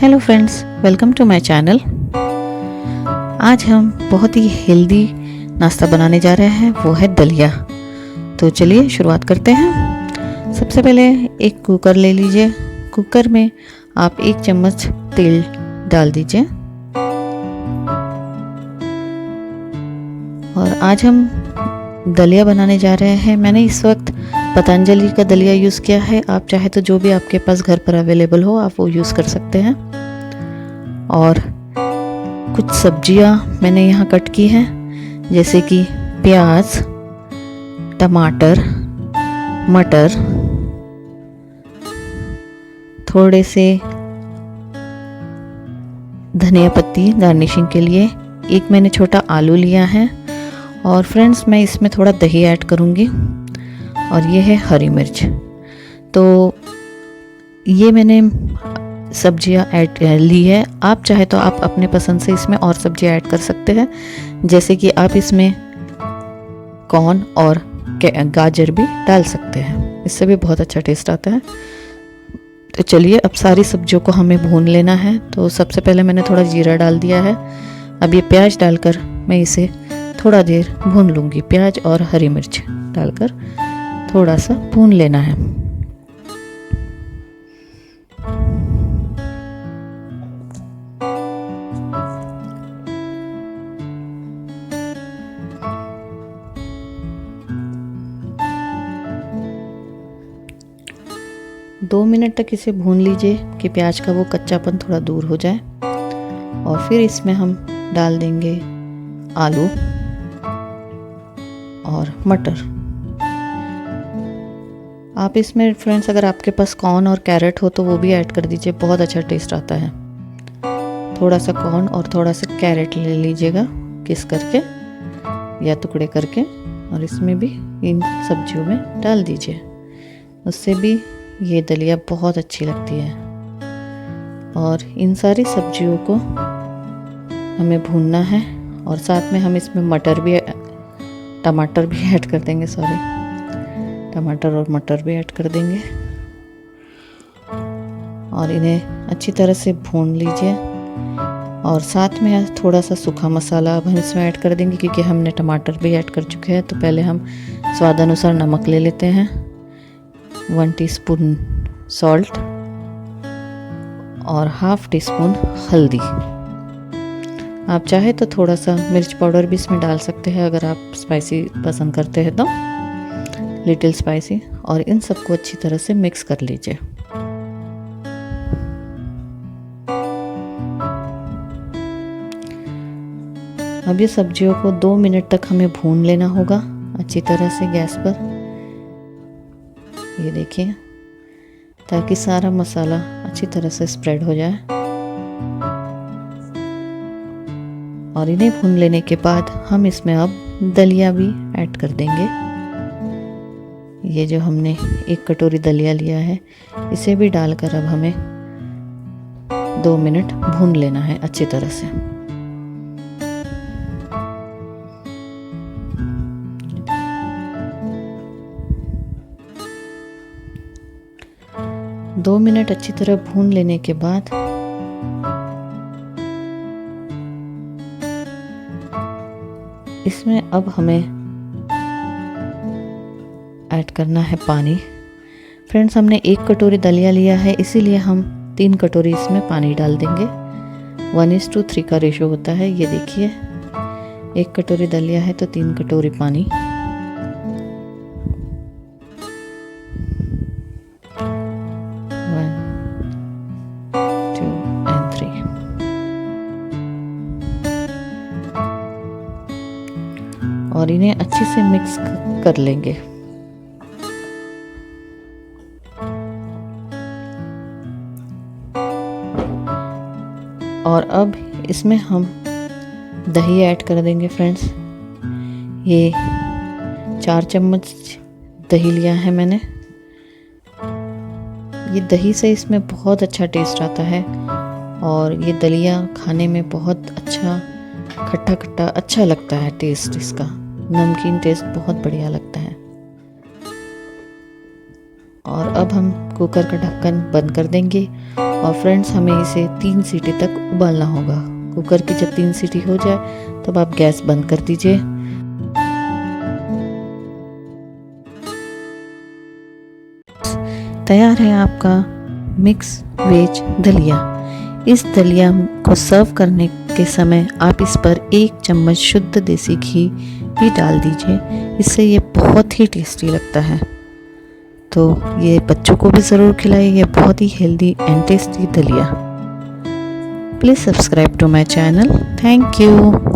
Hello friends, welcome to my channel. आज हम बहुत ही हेल्दी नाश्ता बनाने जा रहे हैं, वो है दलिया। तो चलिए शुरुआत करते हैं। सबसे पहले एक कुकर ले लीजिए। कुकर में आप 1 चम्मच तेल डाल दीजिए। और आज हम दलिया बनाने जा रहे हैं। मैंने इस वक्त पतंजलि का दलिया यूज़ किया है। आप चाहे तो जो भी आपके पास घर पर अवेलेबल हो आप वो यूज़ कर सकते हैं। और कुछ सब्जियां मैंने यहाँ कट की हैं, जैसे कि प्याज, टमाटर, मटर, थोड़े से धनिया पत्ती गार्निशिंग के लिए, एक मैंने छोटा आलू लिया है। और फ्रेंड्स, मैं इसमें थोड़ा दही ऐड करूँगी। और ये है हरी मिर्च। तो ये मैंने सब्जियां ऐड ली है। आप चाहे तो आप अपने पसंद से इसमें और सब्जियां ऐड कर सकते हैं, जैसे कि आप इसमें कॉर्न और गाजर भी डाल सकते हैं। इससे भी बहुत अच्छा टेस्ट आता है। तो चलिए, अब सारी सब्जियों को हमें भून लेना है। तो सबसे पहले मैंने थोड़ा जीरा डाल दिया है। अब ये प्याज डालकर मैं इसे थोड़ा देर भून लूँगी। प्याज और हरी मिर्च डालकर थोड़ा सा भून लेना है। दो मिनट तक इसे भून लीजिए कि प्याज का वो कच्चापन थोड़ा दूर हो जाए। और फिर इसमें हम डाल देंगे आलू और मटर। आप इसमें फ्रेंड्स, अगर आपके पास कॉर्न और कैरेट हो तो वो भी ऐड कर दीजिए, बहुत अच्छा टेस्ट आता है। थोड़ा सा कॉर्न और थोड़ा सा कैरेट ले लीजिएगा, किस करके या टुकड़े करके, और इसमें भी इन सब्जियों में डाल दीजिए। उससे भी ये दलिया बहुत अच्छी लगती है। और इन सारी सब्जियों को हमें भूनना है। और साथ में हम इसमें टमाटर भी ऐड कर देंगे। टमाटर और मटर भी ऐड कर देंगे। और इन्हें अच्छी तरह से भून लीजिए। और साथ में थोड़ा सा सूखा मसाला अब हम इसमें ऐड कर देंगे, क्योंकि हमने टमाटर भी ऐड कर चुके हैं। तो पहले हम स्वाद अनुसार नमक ले लेते हैं, 1 टीस्पून सॉल्ट और ½ टीस्पून हल्दी। आप चाहे तो थोड़ा सा मिर्च पाउडर भी इसमें डाल सकते हैं, अगर आप स्पाइसी पसंद करते हैं तो, लिटिल स्पाइसी। और इन सबको अच्छी तरह से मिक्स कर लीजिए। अब ये सब्जियों को 2 मिनट तक हमें भून लेना होगा अच्छी तरह से गैस पर। ये देखिए, ताकि सारा मसाला अच्छी तरह से स्प्रेड हो जाए। और इन्हें भून लेने के बाद हम इसमें अब दलिया भी ऐड कर देंगे। ये जो हमने 1 कटोरी दलिया लिया है, इसे भी डालकर अब हमें 2 मिनट भून लेना है अच्छी तरह से। दो मिनट अच्छी तरह भून लेने के बाद इसमें अब हमें ऐड करना है पानी। फ्रेंड्स, हमने 1 कटोरी दलिया लिया है, इसीलिए हम 3 कटोरी इसमें पानी डाल देंगे। 1:3 का रेशो होता है। ये देखिए, 1 कटोरी दलिया है तो 3 कटोरी पानी। और इन्हें अच्छे से मिक्स कर लेंगे। और अब इसमें हम दही ऐड कर देंगे। फ्रेंड्स, ये 4 चम्मच दही लिया है मैंने। ये दही से इसमें बहुत अच्छा टेस्ट आता है। और ये दलिया खाने में बहुत अच्छा खट्टा खट्टा अच्छा लगता है। टेस्ट इसका नमकीन टेस्ट बहुत बढ़िया लगता है। और अब हम कुकर का ढक्कन बंद कर देंगे और फ्रेंड्स हमें इसे 3 सीटी तक उबालना होगा। कुकर की जब 3 सीटी हो जाए तब आप गैस बंद कर दीजिए। तैयार है आपका मिक्स वेज दलिया। इस दलिया को सर्व करने के समय आप इस पर 1 चम्मच शुद्ध देसी घी भी डाल दीजिए, इससे ये बहुत ही टेस्टी लगता है। तो ये बच्चों को भी ज़रूर खिलाइए, ये बहुत ही हेल्दी एंड टेस्टी दलिया। Please subscribe to my channel. Thank you.